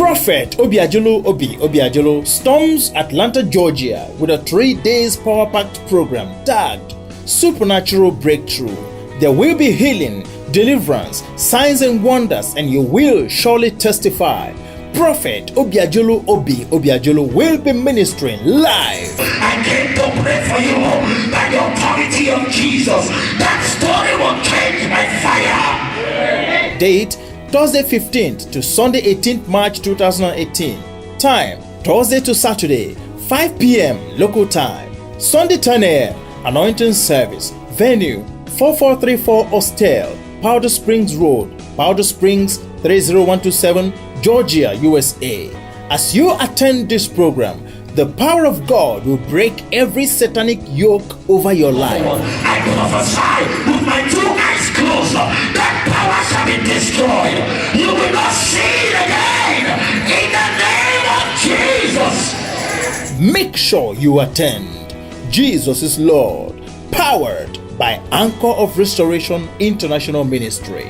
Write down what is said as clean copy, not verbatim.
Prophet Obiajulu storms Atlanta, Georgia with a 3-day power-packed program tagged Supernatural Breakthrough. There will be healing, deliverance, signs and wonders, and you will surely testify. Prophet Obiajulu will be ministering live. I came to pray for you by the authority of Jesus. That story will change by fire. Date Thursday 15th to Sunday 18th March 2018. Time Thursday to Saturday 5 p.m. local time. Sunday 10 a.m. Anointing service. Venue 4434 Hostel, Powder Springs Road, Powder Springs 30127, Georgia, USA. As you attend this program, the power of God will break every satanic yoke over your life. I prophesy with my 2 eyes closed, that power shall be destroyed. You will not see it again. In the name of Jesus. Make sure you attend. Jesus is Lord. Powered by Anchor of Restoration International Ministry.